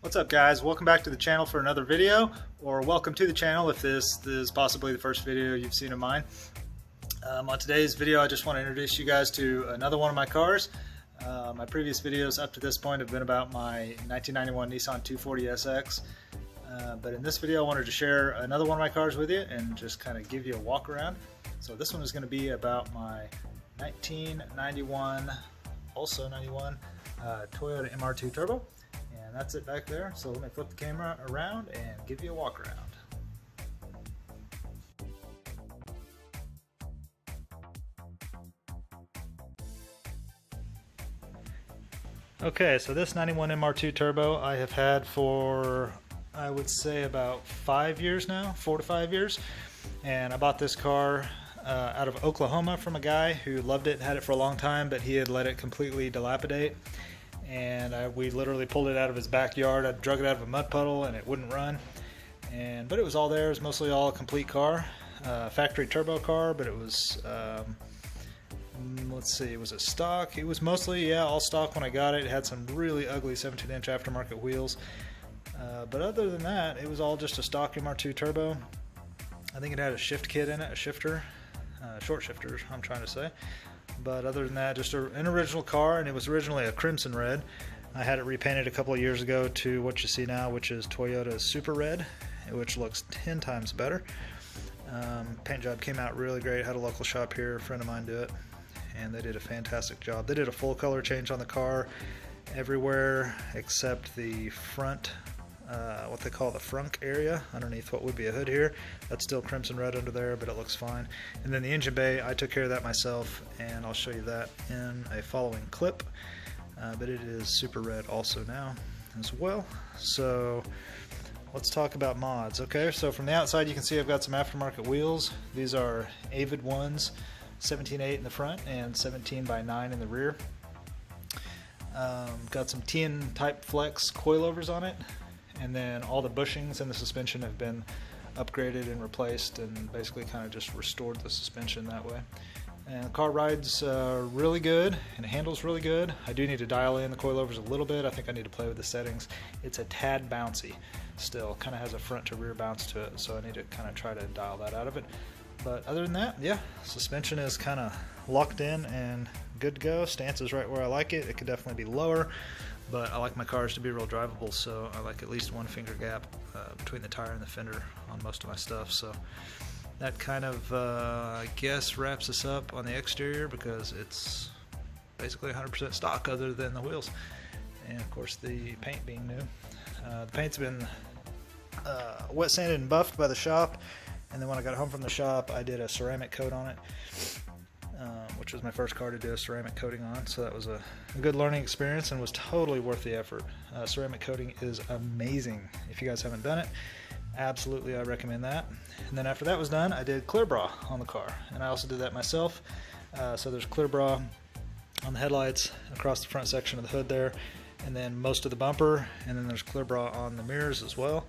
What's up, guys? Welcome back to the channel for another video, or welcome to the channel if this is possibly the first video you've seen of mine. On today's video, I just want to introduce you guys to another one of my cars. My previous videos up to this point have been about my 1991 Nissan 240SX, but in this video I wanted to share another one of my cars with you and just kind of give you a walk around. So this one is going to be about my 1991, also 91, Toyota MR2 Turbo. And that's it back there. So let me flip the camera around and give you a walk around. Okay, so this 91 MR2 Turbo I have had for, I would say, about 5 years now, 4 to 5 years. And I bought this car out of Oklahoma from a guy who loved it, had it for a long time, but he had let it completely dilapidate. And we literally pulled it out of his backyard. I drug it out of a mud puddle and it wouldn't run. But it was all there. It was mostly all a complete car, factory turbo car, but it was, let's see, was it stock? It was mostly, yeah, all stock when I got it. It had some really ugly 17-inch aftermarket wheels. But other than that, it was all just a stock MR2 Turbo. I think it had a shift kit in it, a shifter, short shifter, I'm trying to say. But other than that, just an original car, and it was originally a crimson red. I had it repainted a couple of years ago to what you see now, which is Toyota's Super Red, which looks 10 times better. Paint job came out really great. Had a local shop here, a friend of mine do it, and they did a fantastic job. They did a full color change on the car everywhere except the front, what they call the frunk area underneath what would be a hood here. That's still crimson red under there, but it looks fine. And then the engine bay, I took care of that myself, and I'll show you that in a following clip. But it is super red also now as well. So let's talk about mods. Okay, so from the outside you can see I've got some aftermarket wheels. These are Avid ones, 17.8 in the front and 17/9 in the rear. Got some TN type flex coilovers on it. And then all the bushings and the suspension have been upgraded and replaced, and basically kind of just restored the suspension that way. And the car rides really good, and it handles really good. I do need to dial in the coilovers a little bit. I think I need to play with the settings. It's a tad bouncy still, kind of has a front to rear bounce to it, so I need to kind of try to dial that out of it. But other than that, yeah, suspension is kind of locked in and good to go. Stance is right where I like it. It could definitely be lower, but I like my cars to be real drivable, so I like at least 1 finger gap between the tire and the fender on most of my stuff. So that kind of, I guess, wraps us up on the exterior, because it's basically 100% stock other than the wheels. And of course the paint being new. The paint's been wet sanded and buffed by the shop, and then when I got home from the shop I did a ceramic coat on it, which was my first car to do a ceramic coating on, so that was a good learning experience and was totally worth the effort. Ceramic coating is amazing. If you guys haven't done it, absolutely I recommend that. And then after that was done, I did clear bra on the car, and I also did that myself. So there's clear bra on the headlights, across the front section of the hood there, and then most of the bumper, and then there's clear bra on the mirrors as well.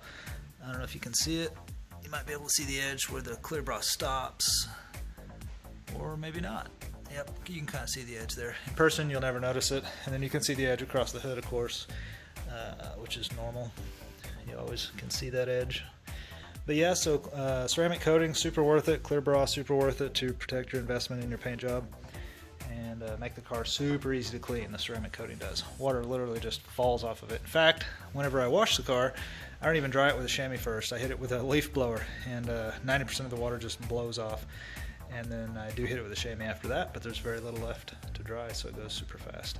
I don't know if you can see it. You might be able to see the edge where the clear bra stops, or maybe not. Yep, you can kind of see the edge there. In person you'll never notice it, and then you can see the edge across the hood, of course, which is normal. You always can see that edge. But yeah, so ceramic coating, super worth it. Clear bra, super worth it to protect your investment in your paint job and make the car super easy to clean. The ceramic coating does. Water literally just falls off of it. In fact, whenever I wash the car, I don't even dry it with a chamois first. I hit it with a leaf blower, and 90% of the water just blows off. And then I do hit it with a chamois after that, but there's very little left to dry, so it goes super fast.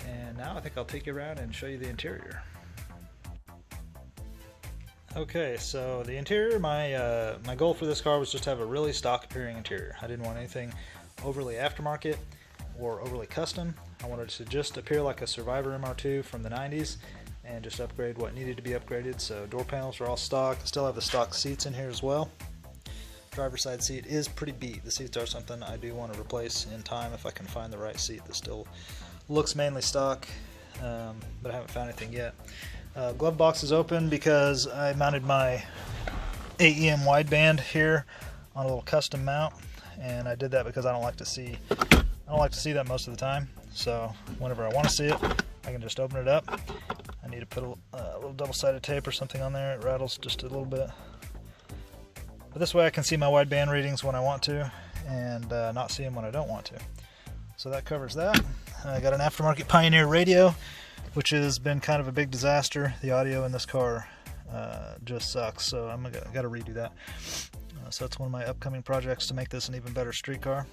And now I think I'll take you around and show you the interior. Okay, so the interior, my goal for this car was just to have a really stock appearing interior. I didn't want anything overly aftermarket or overly custom. I wanted it to just appear like a Survivor MR2 from the 90s and just upgrade what needed to be upgraded. So door panels are all stock. I still have the stock seats in here as well. Driver's side seat is pretty beat. The seats are something I do want to replace in time if I can find the right seat that still looks mainly stock, but I haven't found anything yet. Glove box is open because I mounted my AEM wideband here on a little custom mount, and I did that because I don't like to see that most of the time. So whenever I want to see it, I can just open it up. I need to put a little double-sided tape or something on there. It rattles just a little bit. But this way I can see my wideband readings when I want to, and not see them when I don't want to. So that covers that. I got an aftermarket Pioneer radio, which has been kind of a big disaster. The audio in this car just sucks, so I got to redo that. So that's one of my upcoming projects to make this an even better street car.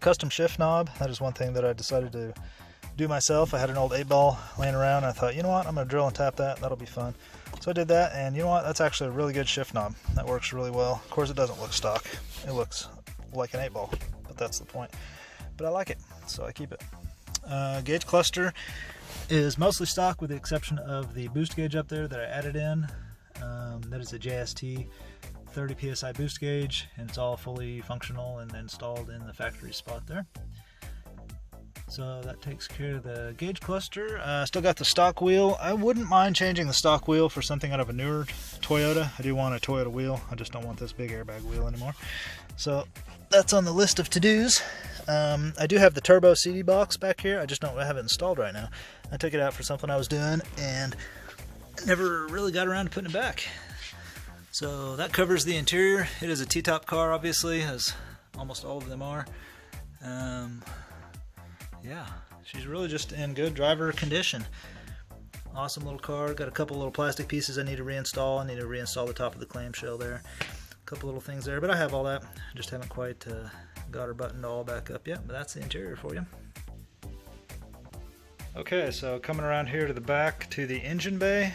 Custom shift knob, that is one thing that I decided to do myself. I had an old 8-ball laying around, and I thought, you know what, I'm going to drill and tap that, that'll be fun. So I did that, and you know what, that's actually a really good shift knob. That works really well. Of course it doesn't look stock, it looks like an 8-ball, but that's the point. But I like it, so I keep it. Gauge cluster is mostly stock with the exception of the boost gauge up there that I added in. That is a JST 30 psi boost gauge, and it's all fully functional and installed in the factory spot there. So that takes care of the gauge cluster. Still got the stock wheel. I wouldn't mind changing the stock wheel for something out of a newer Toyota. I do want a Toyota wheel. I just don't want this big airbag wheel anymore. So that's on the list of to-dos. I do have the turbo CD box back here. I just don't have it installed right now. I took it out for something I was doing and never really got around to putting it back. So that covers the interior. It is a T-top car, obviously, as almost all of them are. Yeah, she's really just in good driver condition. Awesome little car. Got a couple little plastic pieces I need to reinstall. I need to reinstall the top of the clamshell there. A couple little things there, but I have all that. Just haven't quite got her buttoned all back up yet, but that's the interior for you. Okay, so coming around here to the back to the engine bay.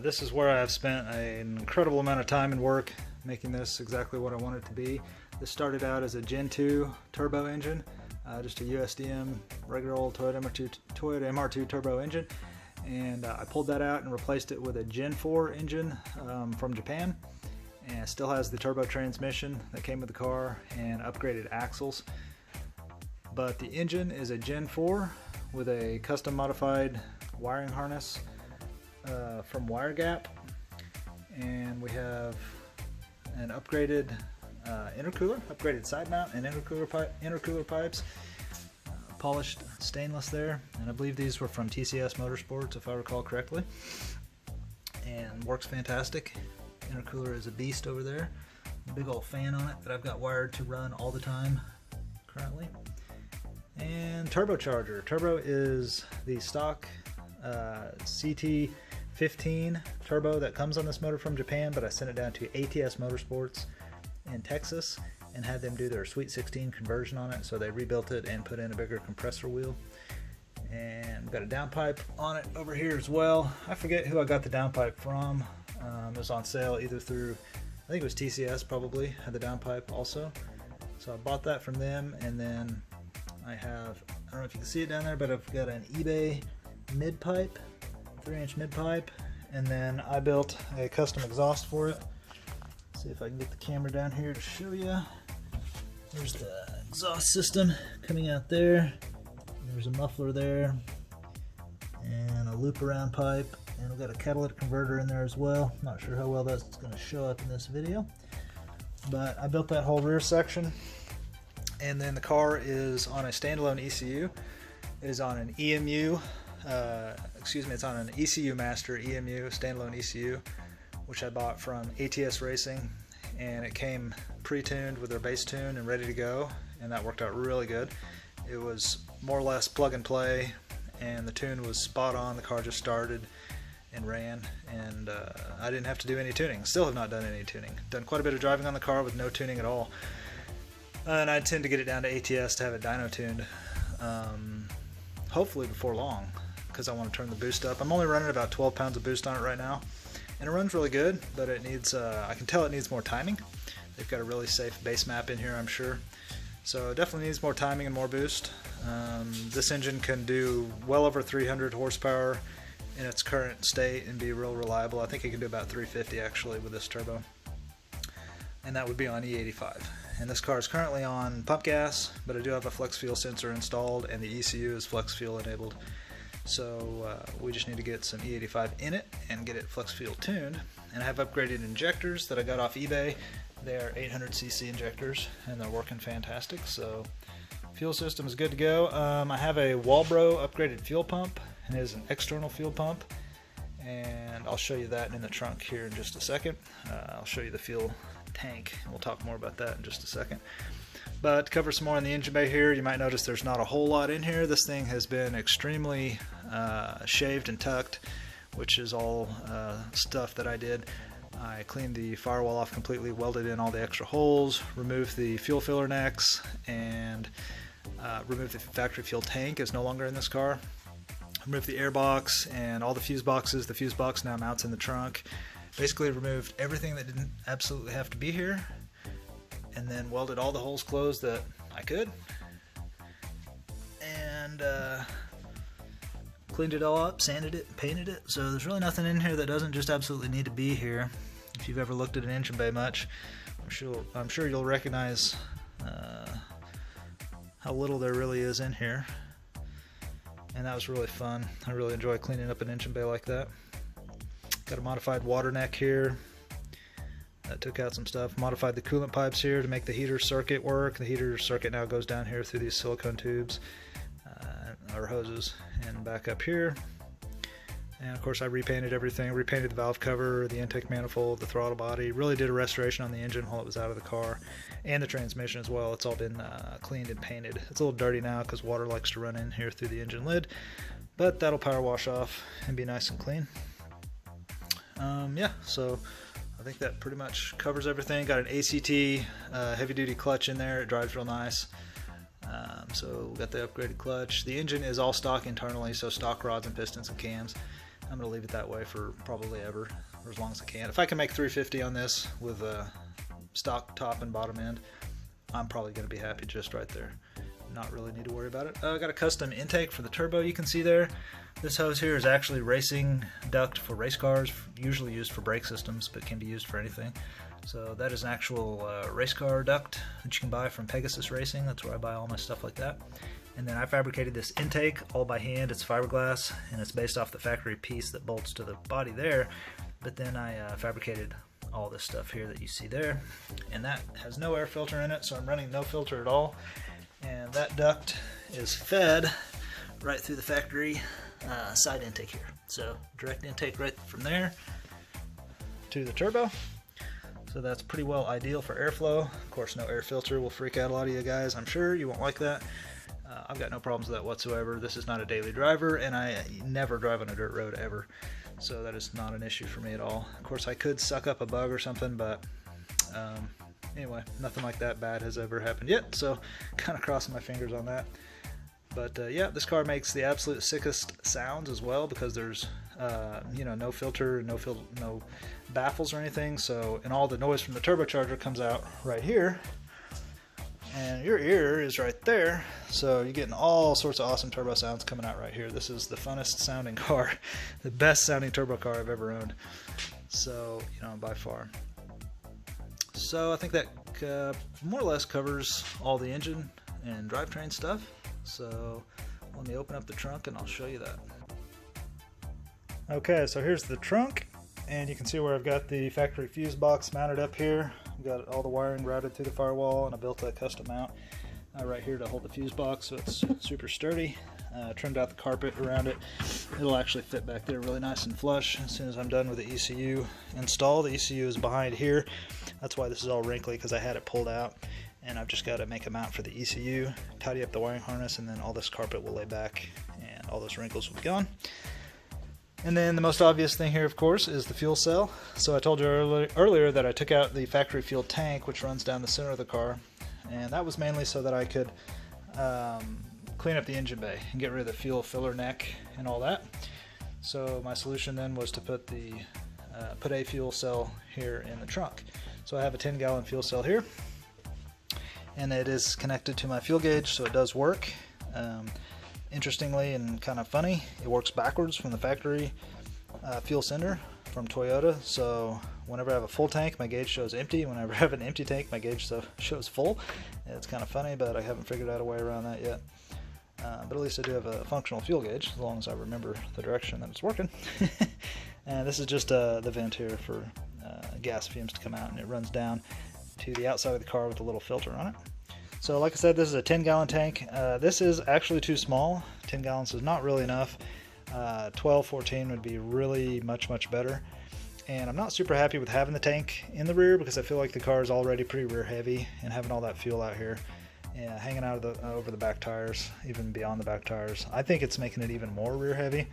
This is where I've spent an incredible amount of time and work making this exactly what I want it to be. This started out as a Gen 2 turbo engine, just a USDM regular old Toyota MR2 turbo engine, and I pulled that out and replaced it with a Gen 4 engine from Japan, and it still has the turbo transmission that came with the car and upgraded axles. But the engine is a Gen 4 with a custom modified wiring harness from WireGap, and we have an upgraded intercooler, upgraded side mount and intercooler pipes, polished stainless there, and I believe these were from TCS Motorsports if I recall correctly, and works fantastic. Intercooler is a beast over there. A big old fan on it that I've got wired to run all the time currently. And turbocharger. Turbo is the stock CT15 turbo that comes on this motor from Japan, but I sent it down to ATS Motorsports in Texas and had them do their Sweet 16 conversion on it, so they rebuilt it and put in a bigger compressor wheel. And we've got a downpipe on it over here as well. I forget who I got the downpipe from. It was on sale either through, I think it was TCS probably, had the downpipe also. So I bought that from them, and then I have, I don't know if you can see it down there, but I've got an eBay mid-pipe, 3-inch mid-pipe, and then I built a custom exhaust for it. Let's see if I can get the camera down here to show you. There's the exhaust system coming out there. There's a muffler there, and a loop around pipe, and we've got a catalytic converter in there as well. Not sure how well that's going to show up in this video, but I built that whole rear section. And then the car is on a standalone ECU. It is on an EMU, it's on an ECU Master EMU, standalone ECU, which I bought from ATS Racing, and it came pre-tuned with their base tune and ready to go, and that worked out really good. It was more or less plug and play, and the tune was spot on. The car just started and ran, and I didn't have to do any tuning. Still have not done any tuning. Done quite a bit of driving on the car with no tuning at all. And I intend to get it down to ATS to have it dyno tuned, hopefully before long, because I want to turn the boost up. I'm only running about 12 pounds of boost on it right now, and it runs really good, but it needs, I can tell it needs more timing. They've got a really safe base map in here, I'm sure. So it definitely needs more timing and more boost. This engine can do well over 300 horsepower in its current state and be real reliable. I think it can do about 350 actually with this turbo, and that would be on E85. And this car is currently on pump gas, but I do have a flex fuel sensor installed, and the ECU is flex fuel enabled. So we just need to get some E85 in it and get it flex fuel tuned. And I have upgraded injectors that I got off eBay. They are 800cc injectors, and they're working fantastic. So Fuel system is good to go. I have a Walbro upgraded fuel pump, and it is an external fuel pump, and I'll show you that in the trunk here in just a second. I'll show you the fuel tank, and we'll talk more about that in just a second. But to cover some more on the engine bay here, you might notice there's not a whole lot in here. This thing has been extremely shaved and tucked, which is all stuff that I did. I cleaned the firewall off completely, welded in all the extra holes, removed the fuel filler necks, and removed the factory fuel tank. Is no longer in this car. Removed the air box and all the fuse boxes. The fuse box now mounts in the trunk. Basically removed everything that didn't absolutely have to be here, and then welded all the holes closed that I could, and cleaned it all up, sanded it, painted it. So there's really nothing in here that doesn't just absolutely need to be here. If you've ever looked at an engine bay much, I'm sure you'll recognize how little there really is in here, and that was really fun. I really enjoy cleaning up an engine bay like that. Got a modified water neck here. That took out some stuff. Modified the coolant pipes here to make the heater circuit work. The heater circuit now goes down here through these silicone tubes or hoses and back up here. And of course I repainted everything. Repainted the valve cover, the intake manifold, the throttle body. Really did a restoration on the engine while it was out of the car, and the transmission as well. It's all been cleaned and painted. It's a little dirty now because water likes to run in here through the engine lid, but that'll power wash off and be nice and clean. Yeah, so I think that pretty much covers everything. Got an ACT heavy duty clutch in there. It drives real nice. So we got the upgraded clutch. The engine is all stock internally, so stock rods and pistons and cams. I'm going to leave it that way for probably ever, or as long as I can. If I can make 350 on this with a stock top and bottom end, I'm probably going to be happy just right there. Not really need to worry about it. I got a custom intake for the turbo, you can see there. This hose here is actually racing duct for race cars, usually used for brake systems, but can be used for anything. So that is an actual race car duct that you can buy from Pegasus Racing. That's where I buy all my stuff like that. And then I fabricated this intake all by hand. It's fiberglass, and it's based off the factory piece that bolts to the body there. But then I fabricated all this stuff here that you see there. And that has no air filter in it, so I'm running no filter at all. And that duct is fed right through the factory side intake here. So direct intake right from there to the turbo. So that's pretty well ideal for airflow. Of course, no air filter will freak out a lot of you guys. I'm sure you won't like that. I've got no problems with that whatsoever. This is not a daily driver, and I never drive on a dirt road ever. So that is not an issue for me at all. Of course, I could suck up a bug or something, but anyway, nothing like that bad has ever happened yet. So kind of crossing my fingers on that. But yeah, this car makes the absolute sickest sounds as well, because there's you know, no filter, no baffles or anything. So, and all the noise from the turbocharger comes out right here, and your ear is right there. So you're getting all sorts of awesome turbo sounds coming out right here. This is the funnest sounding car, the best sounding turbo car I've ever owned. So, you know, by far. So I think that more or less covers all the engine and drivetrain stuff. So let me open up the trunk and I'll show you that. Okay, so here's the trunk, and you can see where I've got the factory fuse box mounted up here. I've got all the wiring routed through the firewall, and I built a custom mount right here to hold the fuse box, so it's super sturdy. Trimmed out the carpet around it. It'll actually fit back there really nice and flush as soon as I'm done with the ECU install. The ECU is behind here. That's why this is all wrinkly, because I had it pulled out, and I've just got to make a mount for the ECU, tidy up the wiring harness, and then all this carpet will lay back and all those wrinkles will be gone. And then the most obvious thing here, of course, is the fuel cell. So I told you earlier that I took out the factory fuel tank, which runs down the center of the car, and that was mainly so that I could clean up the engine bay and get rid of the fuel filler neck and all that. So my solution then was to put a fuel cell here in the trunk. So I have a 10-gallon fuel cell here, and it is connected to my fuel gauge, so it does work. Interestingly and kind of funny, it works backwards from the factory fuel sender from Toyota. So whenever I have a full tank, my gauge shows empty. Whenever I have an empty tank, my gauge shows full. It's kind of funny, but I haven't figured out a way around that yet. But at least I do have a functional fuel gauge, as long as I remember the direction that it's working. And this is just the vent here for gas fumes to come out, and it runs down to the outside of the car with a little filter on it. So like I said, this is a 10-gallon tank. This is actually too small. 10 gallons is not really enough. 12, 14 would be really much better. And I'm not super happy with having the tank in the rear because I feel like the car is already pretty rear heavy, and having all that fuel out here, hanging out of over the back tires, even beyond the back tires, I think it's making it even more rear heavy.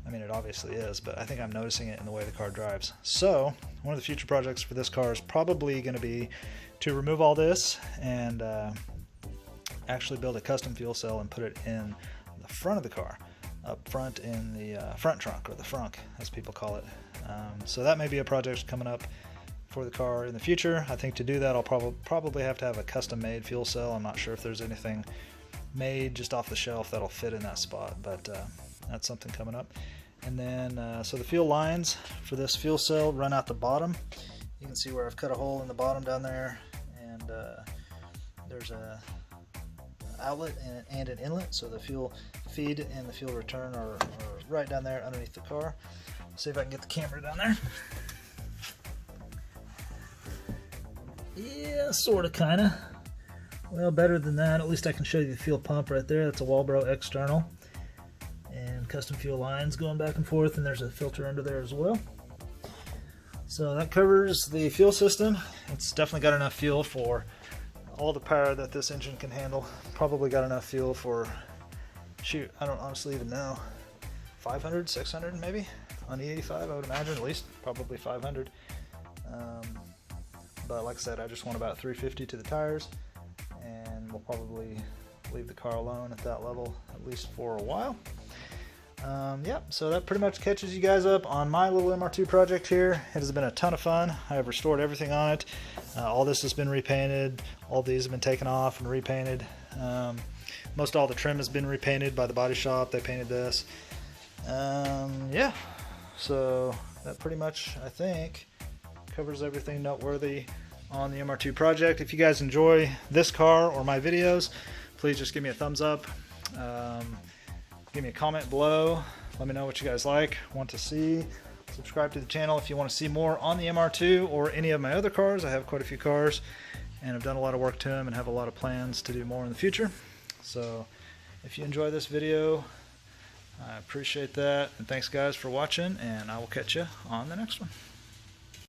I mean, it obviously is, but I think I'm noticing it in the way the car drives. So one of the future projects for this car is probably going to be to remove all this and actually build a custom fuel cell and put it in the front of the car, up front in the front trunk, or the frunk as people call it. So that may be a project coming up for the car in the future. I think to do that I'll probably have to have a custom made fuel cell. I'm not sure if there's anything made just off the shelf that'll fit in that spot, but that's something coming up. And then so the fuel lines for this fuel cell run out the bottom. You can see where I've cut a hole in the bottom down there, and there's a outlet and an inlet, so the fuel feed and the fuel return are right down there underneath the car. Let's see if I can get the camera down there. Yeah, sort of, kind of. Well, better than that. At least I can show you the fuel pump right there. That's a Walbro external, and custom fuel lines going back and forth, and there's a filter under there as well. So that covers the fuel system. It's definitely got enough fuel for all the power that this engine can handle. Probably got enough fuel for, shoot, I don't honestly even know, 500, 600 maybe on E85, I would imagine, at least probably 500. But like I said, I just want about 350 to the tires, and we'll probably leave the car alone at that level, at least for a while. Yeah, so that pretty much catches you guys up on my little MR2 project here. It has been a ton of fun. I have restored everything on it. All this has been repainted. All these have been taken off and repainted. Most all the trim has been repainted by the body shop. They painted this. Yeah, so that pretty much, I think, covers everything noteworthy on the MR2 project. If you guys enjoy this car or my videos, please just give me a thumbs up. Give me a comment below. Let me know what you guys want to see. Subscribe to the channel if you want to see more on the MR2 or any of my other cars. I have quite a few cars, and I've done a lot of work to them and have a lot of plans to do more in the future. So if you enjoy this video, I appreciate that. And thanks guys for watching, and I will catch you on the next one.